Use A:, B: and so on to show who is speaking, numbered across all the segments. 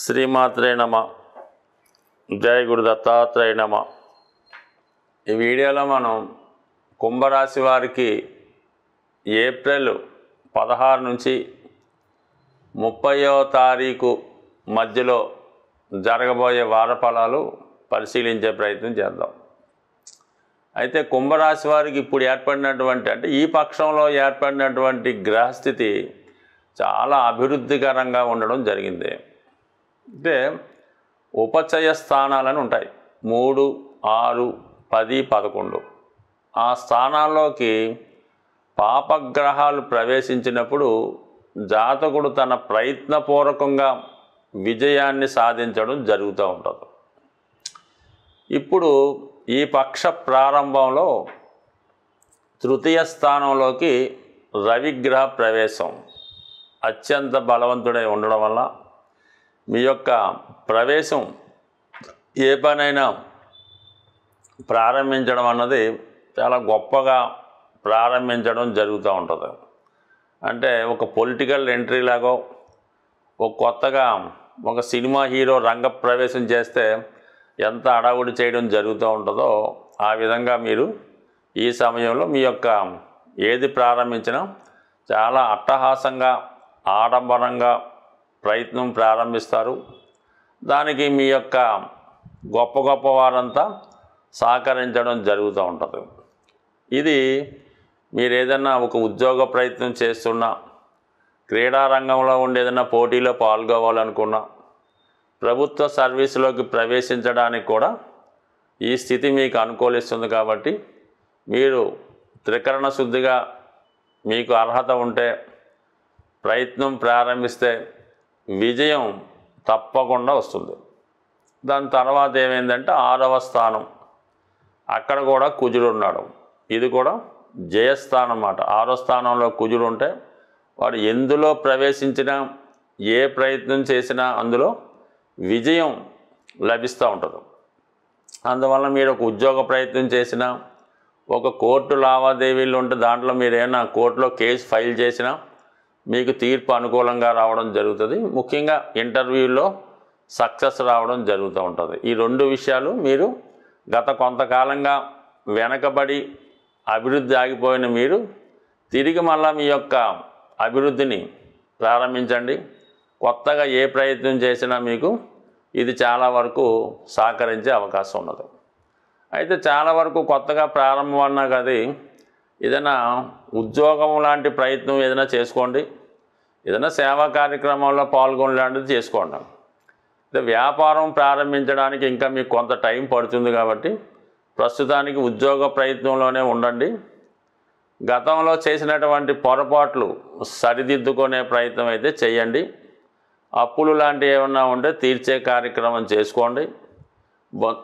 A: శ్రీమాత్రే నమ. జయ గురు దత్తాత్రేయ నమ. ఈ వీడియోలో మనం కుంభరాశి వారికి ఏప్రిల్ 16 నుంచి 30వ తారీఖు మధ్యలో జరగబోయే వార ఫలాలు పరిశీలించే ప్రయత్నం చేద్దాం. అయితే కుంభరాశి వారికి ఇప్పుడు ఏర్పడినటువంటి ఈ పక్షంలో ఏర్పడినటువంటి గ్రహస్థితి చాలా అభివృద్ధికరంగా ఉండడం జరిగింది. అంటే ఉపచయ స్థానాలని ఉంటాయి 3, 6, 10, 11. ఆ స్థానాల్లోకి పాపగ్రహాలు ప్రవేశించినప్పుడు జాతకుడు తన ప్రయత్నపూర్వకంగా విజయాన్ని సాధించడం జరుగుతూ ఉంటుంది. ఇప్పుడు ఈ పక్ష ప్రారంభంలో తృతీయ స్థానంలోకి రవిగ్రహ ప్రవేశం అత్యంత బలవంతుడై ఉండడం వల్ల మీ యొక్క ప్రవేశం ఏ పనైనా ప్రారంభించడం అన్నది చాలా గొప్పగా ప్రారంభించడం జరుగుతూ ఉంటుంది. అంటే ఒక పొలిటికల్ ఎంట్రీ లాగో ఒక కొత్తగా ఒక సినిమా హీరో రంగప్రవేశం చేస్తే ఎంత అడావుడి చేయడం జరుగుతూ ఉంటుందో ఆ విధంగా మీరు ఈ సమయంలో మీ యొక్క ఏది ప్రారంభించినా చాలా అట్టహాసంగా ఆడంబరంగా ప్రయత్నం ప్రారంభిస్తారు. దానికి మీ యొక్క గొప్ప గొప్ప వారంతా సహకరించడం జరుగుతూ ఉంటుంది. ఇది మీరు ఏదైనా ఒక ఉద్యోగ ప్రయత్నం చేస్తున్నా, క్రీడారంగంలో ఉండి ఏదైనా పోటీలో పాల్గొవాలనుకున్నా, ప్రభుత్వ సర్వీసులోకి ప్రవేశించడానికి కూడా ఈ స్థితి మీకు అనుకూలిస్తుంది. కాబట్టి మీరు త్రికరణ శుద్ధిగా మీకు అర్హత ఉంటే ప్రయత్నం ప్రారంభిస్తే విజయం తప్పకుండా వస్తుంది. దాని తర్వాత ఏమైందంటే 6వ స్థానం, అక్కడ కూడా కుజుడు ఉన్నాడు. ఇది కూడా జయస్థానం అన్నమాట. 6వ స్థానంలో కుజుడు ఉంటే వాడు ఎందులో ప్రవేశించినా ఏ ప్రయత్నం చేసినా అందులో విజయం లభిస్తూ ఉంటుంది. అందువల్ల మీరు ఒక ఉద్యోగ ప్రయత్నం చేసినా, ఒక కోర్టు లావాదేవీలు ఉంటే దాంట్లో మీరు ఏమైనా కోర్టులో కేసు ఫైల్ చేసినా మీకు తీర్పు అనుకూలంగా రావడం జరుగుతుంది. ముఖ్యంగా ఇంటర్వ్యూలో సక్సెస్ రావడం జరుగుతూ ఉంటుంది. ఈ 2 విషయాలు మీరు గత కొంతకాలంగా వెనకబడి అభివృద్ధి ఆగిపోయిన మీరు తిరిగి మళ్ళా మీ యొక్క అభివృద్ధిని ప్రారంభించండి. కొత్తగా ఏ ప్రయత్నం చేసినా మీకు ఇది చాలా వరకు సహకరించే అవకాశం ఉన్నది. అయితే చాలా వరకు కొత్తగా ప్రారంభం అన్నా కదా, ఏదైనా ఉద్యోగం లాంటి ప్రయత్నం ఏదైనా చేసుకోండి, ఏదైనా సేవా కార్యక్రమంలో పాల్గొనలాంటిది చేసుకోండి. అంటే వ్యాపారం ప్రారంభించడానికి ఇంకా మీకు కొంత టైం పడుతుంది. కాబట్టి ప్రస్తుతానికి ఉద్యోగ ప్రయత్నంలోనే ఉండండి. గతంలో చేసినటువంటి పొరపాట్లు సరిదిద్దుకునే ప్రయత్నం అయితే చేయండి. అప్పులు లాంటివి ఏమన్నా ఉంటే తీర్చే కార్యక్రమం చేసుకోండి.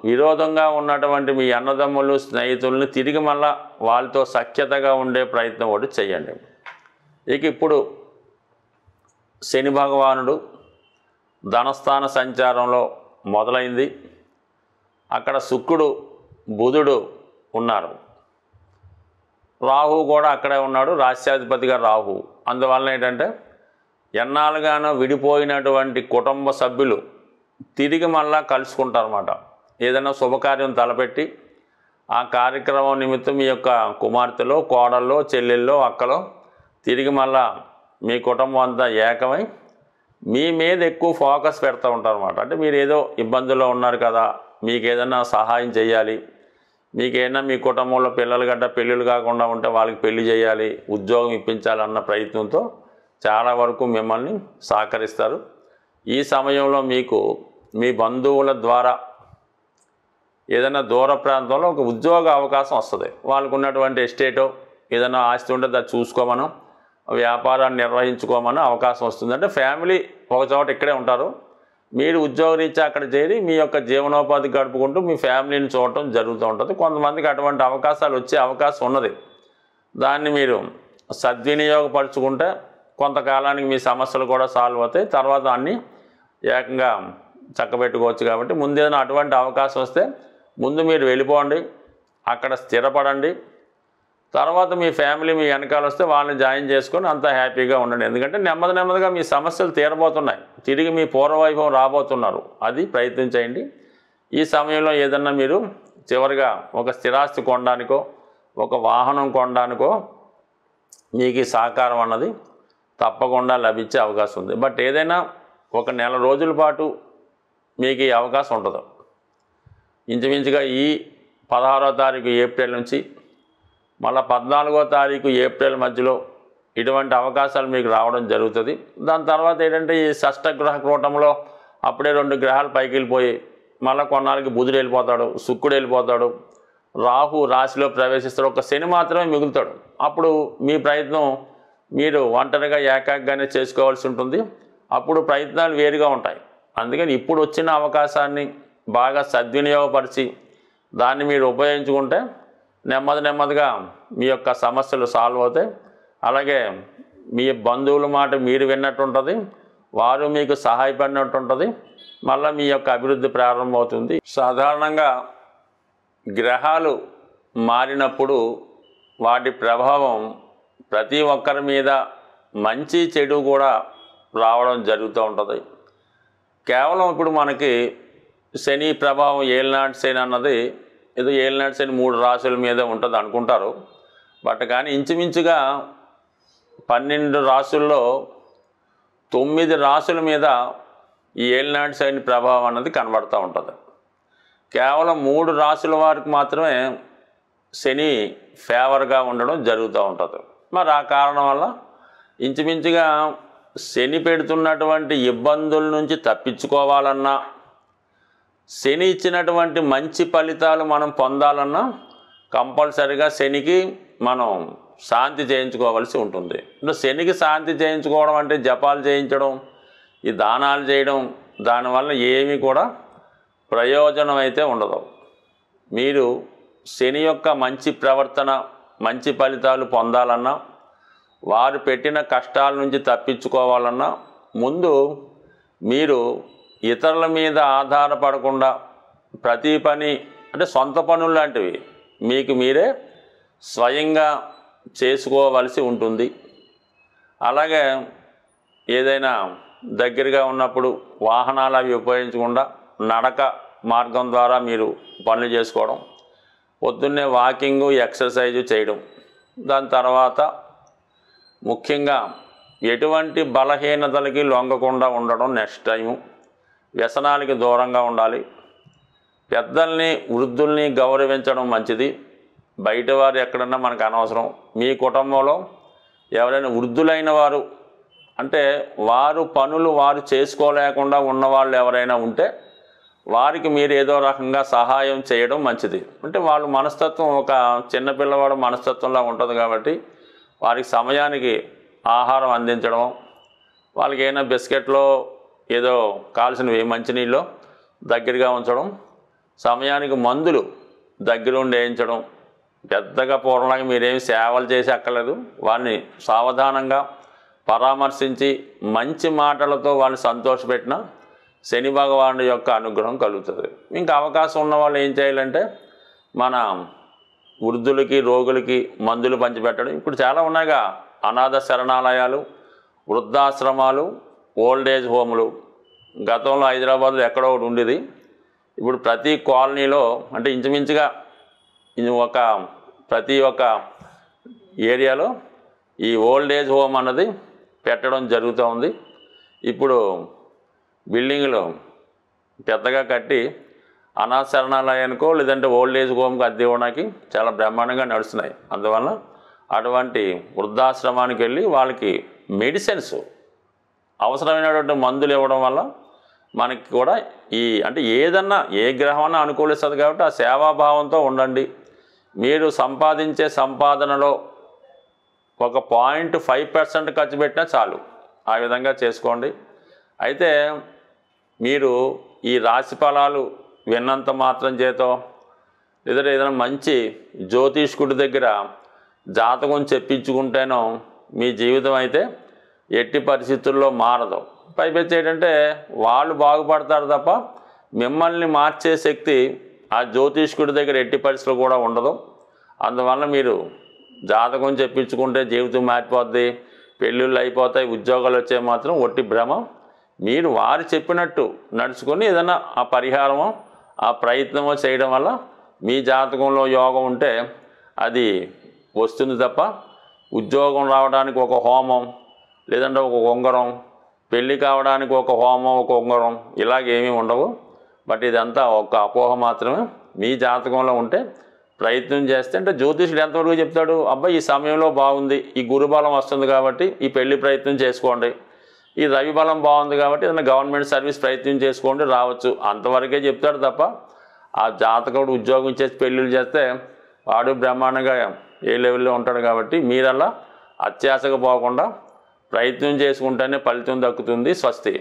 A: విరోధంగా ఉన్నటువంటి మీ అన్నదమ్ములు స్నేహితుల్ని తిరిగి మళ్ళా వాళ్ళతో సఖ్యతగా ఉండే ప్రయత్నం ఒకటి చేయండి. ఇక ఇప్పుడు శని భగవానుడు ధనస్థాన సంచారంలో మొదలైంది. అక్కడ శుక్రుడు బుధుడు ఉన్నారు, రాహు కూడా అక్కడే ఉన్నాడు, రాశ్యాధిపతిగా రాహు. అందువల్ల ఏంటంటే ఎన్నాళ్ళుగానో విడిపోయినటువంటి కుటుంబ సభ్యులు తిరిగి మళ్ళా కలుసుకుంటారన్నమాట. ఏదైనా శుభకార్యం తలపెట్టి ఆ కార్యక్రమం నిమిత్తం మీ యొక్క కుమార్తెలో, కోడల్లో, చెల్లెల్లో, అక్కలో తిరిగి మళ్ళా మీ కుటుంబం అంతా ఏకమై మీ మీద ఎక్కువ ఫోకస్ పెడతా ఉంటారన్నమాట. అంటే మీరు ఏదో ఇబ్బందుల్లో ఉన్నారు కదా, మీకు ఏదైనా సహాయం చేయాలి, మీకేదైనా మీ కుటుంబంలో పిల్లలు గడ్డ పెళ్ళిళ్ళు కాకుండా ఉంటే వాళ్ళకి పెళ్లి చేయాలి, ఉద్యోగం ఇప్పించాలన్న ప్రయత్నంతో చాలా వరకు మిమ్మల్ని సహకరిస్తారు. ఈ సమయంలో మీకు మీ బంధువుల ద్వారా ఏదైనా దూర ప్రాంతంలో ఒక ఉద్యోగ అవకాశం వస్తుంది. వాళ్ళకు ఉన్నటువంటి ఎస్టేటో ఏదైనా ఆస్తి ఉంటే దాన్ని చూసుకోమనో, వ్యాపారాన్ని నిర్వహించుకోమనో అవకాశం వస్తుంది. అంటే ఫ్యామిలీ ఒక చోట ఇక్కడే ఉంటారు, మీరు ఉద్యోగరీత్యా అక్కడ చేరి మీ యొక్క జీవనోపాధి గడుపుకుంటూ మీ ఫ్యామిలీని చూడటం జరుగుతూ ఉంటుంది. కొంతమందికి అటువంటి అవకాశాలు వచ్చే అవకాశం ఉన్నది. దాన్ని మీరు సద్వినియోగపరుచుకుంటే కొంతకాలానికి మీ సమస్యలు కూడా సాల్వ్ అవుతాయి. తర్వాత అన్నీ ఏకంగా చక్కబెట్టుకోవచ్చు. కాబట్టి ముందేదైనా అటువంటి అవకాశం వస్తే ముందు మీరు వెళ్ళిపోండి, అక్కడ స్థిరపడండి. తర్వాత మీ ఫ్యామిలీ మీ వెనకాల వస్తే వాళ్ళని జాయిన్ చేసుకొని అంతా హ్యాపీగా ఉండండి. ఎందుకంటే నెమ్మదిగా మీ సమస్యలు తీరబోతున్నాయి, తిరిగి మీ పూర్వవైభవం రాబోతున్నారు. అది ప్రయత్నించండి. ఈ సమయంలో ఏదన్నా మీరు చివరిగా ఒక స్థిరాస్తి కొనడానికో ఒక వాహనం కొనడానికో మీకు ఈ సహకారం అన్నది తప్పకుండా లభించే అవకాశం ఉంది. బట్ ఏదైనా ఒక నెల రోజుల పాటు మీకు ఈ అవకాశం ఉంటుంది. ఇంచుమించుగా ఈ 16వ తారీఖు ఏప్రిల్ నుంచి మళ్ళీ 14వ తారీఖు ఏప్రిల్ మధ్యలో ఇటువంటి అవకాశాలు మీకు రావడం జరుగుతుంది. దాని తర్వాత ఏంటంటే ఈ షష్టగ్రహ కూటంలో అప్పుడే 2 గ్రహాలు పైకి వెళ్ళిపోయి మళ్ళీ కొన్నాళ్ళకి బుధుడు వెళ్ళిపోతాడు, శుక్రుడు వెళ్ళిపోతాడు, రాహు రాశిలో ప్రవేశిస్తాడు, ఒక శని మాత్రమే మిగులుతాడు. అప్పుడు మీ ప్రయత్నం మీరు ఒంటరిగా ఏకాగ్గానే చేసుకోవాల్సి ఉంటుంది. అప్పుడు ప్రయత్నాలు వేరుగా ఉంటాయి. అందుకని ఇప్పుడు వచ్చిన అవకాశాన్ని బాగా సద్వినియోగపరిచి దాన్ని మీరు ఉపయోగించుకుంటే నెమ్మదిగా మీ యొక్క సమస్యలు సాల్వ్ అవుతాయి. అలాగే మీ బంధువుల మాట మీరు విన్నట్టు ఉంటుంది, వారు మీకు సహాయపడినట్టు ఉంటుంది. మళ్ళీ మీ యొక్క అభివృద్ధి ప్రారంభమవుతుంది. సాధారణంగా గ్రహాలు మారినప్పుడు వాటి ప్రభావం ప్రతి ఒక్కరి మీద మంచి చెడు కూడా రావడం జరుగుతూ ఉంటుంది. కేవలం ఇప్పుడు మనకి శని ప్రభావం ఏలినాటి శని అన్నది ఏదో ఏలినాటి శని 3 రాశుల మీద ఉంటుంది అనుకుంటారు. బట్ కానీ ఇంచుమించుగా 12 రాశుల్లో 9 రాశుల మీద ఈ ఏలినాటి శని ప్రభావం అన్నది కనబడుతూ ఉంటుంది. కేవలం 3 రాశుల వారికి మాత్రమే శని ఫేవర్గా ఉండడం జరుగుతూ ఉంటుంది. మరి ఆ కారణం వల్ల ఇంచుమించుగా శని పెడుతున్నటువంటి ఇబ్బందుల నుంచి తప్పించుకోవాలన్నా, శని ఇచ్చినటువంటి మంచి ఫలితాలు మనం పొందాలన్నా కంపల్సరిగా శనికి మనం శాంతి చేయించుకోవాల్సి ఉంటుంది. అంటే శనికి శాంతి చేయించుకోవడం అంటే జపాలు చేయించడం, ఈ దానాలు చేయడం, దానివల్ల ఏమీ కూడా ప్రయోజనం అయితే ఉండదు. మీరు శని యొక్క మంచి ప్రవర్తన, మంచి ఫలితాలు పొందాలన్నా, వారు పెట్టిన కష్టాల నుంచి తప్పించుకోవాలన్నా ముందు మీరు ఇతరుల మీద ఆధారపడకుండా ప్రతి పని అంటే సొంత పనులు లాంటివి మీకు మీరే స్వయంగా చేసుకోవలసి ఉంటుంది. అలాగే ఏదైనా దగ్గరగా ఉన్నప్పుడు వాహనాలు అవి ఉపయోగించకుండా నడక మార్గం ద్వారా మీరు పనులు చేసుకోవడం, పొద్దున్నే వాకింగు ఎక్సర్సైజు చేయడం, దాని తర్వాత ముఖ్యంగా ఎటువంటి బలహీనతలకి లొంగకుండా ఉండడం. నెక్స్ట్ టైము వ్యసనాలకి దూరంగా ఉండాలి. పెద్దల్ని వృద్ధుల్ని గౌరవించడం మంచిది. బయట వారు ఎక్కడన్నా మనకు అనవసరం. మీ కుటుంబంలో ఎవరైనా వృద్ధులైన వారు అంటే వారు పనులు వారు చేసుకోలేకుండా ఉన్నవాళ్ళు ఎవరైనా ఉంటే వారికి మీరు ఏదో రకంగా సహాయం చేయడం మంచిది. అంటే వాళ్ళ మనస్తత్వం ఒక చిన్నపిల్లవాడు మనస్తత్వంలా ఉంటుంది కాబట్టి వారికి సమయానికి ఆహారం అందించడం, వాళ్ళకి ఏమైనా బిస్కెట్లో ఏదో కావాల్సినవి మంచినీళ్ళు దగ్గరగా ఉంచడం, సమయానికి మందులు దగ్గరుండి వేయించడం. పెద్దగా పూర్వంలాగా మీరేమి సేవలు చేసి అక్కర్లేదు. వారిని సావధానంగా పరామర్శించి మంచి మాటలతో వాళ్ళని సంతోషపెట్టిన శని భగవానుడి యొక్క అనుగ్రహం కలుగుతుంది. ఇంకా అవకాశం ఉన్న వాళ్ళు ఏం చేయాలంటే మన వృద్ధులకి రోగులకి మందులు పంచిపెట్టడం. ఇప్పుడు చాలా ఉన్నాయిగా అనాథ శరణాలయాలు, వృద్ధాశ్రమాలు, ఓల్డ్ ఏజ్ హోములు. గతంలో హైదరాబాద్లో ఎక్కడో ఒకటి ఉండేది. ఇప్పుడు ప్రతి కాలనీలో అంటే ఇంచుమించుగా ప్రతి ఒక్క ఏరియాలో ఈ ఓల్డ్ ఏజ్ హోమ్ అన్నది పెట్టడం జరుగుతూ ఉంది. ఇప్పుడు బిల్డింగ్లు పెద్దగా కట్టి అనాథ శరణాలయానికో లేదంటే ఓల్డ్ ఏజ్ హోమ్కి అద్దె ఇవ్వడానికి చాలా బ్రహ్మాండంగా నడుస్తున్నాయి. అందువల్ల అటువంటి వృద్ధాశ్రమానికి వెళ్ళి వాళ్ళకి మెడిసిన్స్ అవసరమైనటువంటి మందులు ఇవ్వడం వల్ల మనకి కూడా అంటే ఏదన్నా ఏ గ్రహమన్నా అనుకూలిస్తుంది కాబట్టి ఆ సేవాభావంతో ఉండండి. మీరు సంపాదించే సంపాదనలో ఒక 0.5% ఖర్చు పెట్టినా చాలు. ఆ విధంగా చేసుకోండి. అయితే మీరు ఈ రాశి ఫలాలు విన్నంత మాత్రం చేతో లేదా ఏదైనా మంచి జ్యోతిష్కుడి దగ్గర జాతకం చెప్పించుకుంటేనో మీ జీవితం అయితే ఎట్టి పరిస్థితుల్లో మారదు. పైపెచ్చి ఏంటంటే వాళ్ళు బాగుపడతారు తప్ప మిమ్మల్ని మార్చే శక్తి ఆ జ్యోతిష్కుడి దగ్గర ఎట్టి పరిస్థితులు కూడా ఉండదు. అందువల్ల మీరు జాతకం చెప్పించుకుంటే జీవితం మారిపోద్ది, పెళ్ళిళ్ళు అయిపోతాయి, ఉద్యోగాలు వచ్చే మాత్రం ఒట్టి భ్రమ. మీరు వారు చెప్పినట్టు నడుచుకొని ఏదైనా ఆ పరిహారమో ఆ ప్రయత్నమో చేయడం వల్ల మీ జాతకంలో యోగం ఉంటే అది వస్తుంది తప్ప ఉద్యోగం రావడానికి ఒక హోమం, లేదంటే ఒక ఉంగరం, పెళ్ళి కావడానికి ఒక హోమం ఒక ఉంగరం ఇలాగేమీ ఉండవు. బట్ ఇదంతా ఒక అపోహ మాత్రమే. మీ జాతకంలో ఉంటే ప్రయత్నం చేస్తే, అంటే జ్యోతిషుడు ఎంతవరకు చెప్తాడు, అబ్బాయి ఈ సమయంలో బాగుంది, ఈ గురుబలం వస్తుంది కాబట్టి ఈ పెళ్లి ప్రయత్నం చేసుకోండి, ఈ రవి బలం బాగుంది కాబట్టి ఏదైనా గవర్నమెంట్ సర్వీస్ ప్రయత్నం చేసుకోండి రావచ్చు, అంతవరకే చెప్తాడు తప్ప ఆ జాతకుడు ఉద్యోగం చేసి పెళ్ళిళ్ళు చేస్తే వాడు బ్రహ్మాండంగా ఏ లెవెల్లో ఉంటాడు. కాబట్టి మీరలా అత్యాశగా పోకుండా ప్రయత్నం చేసుకుంటేనే ఫలితం దక్కుతుంది. స్వస్తి.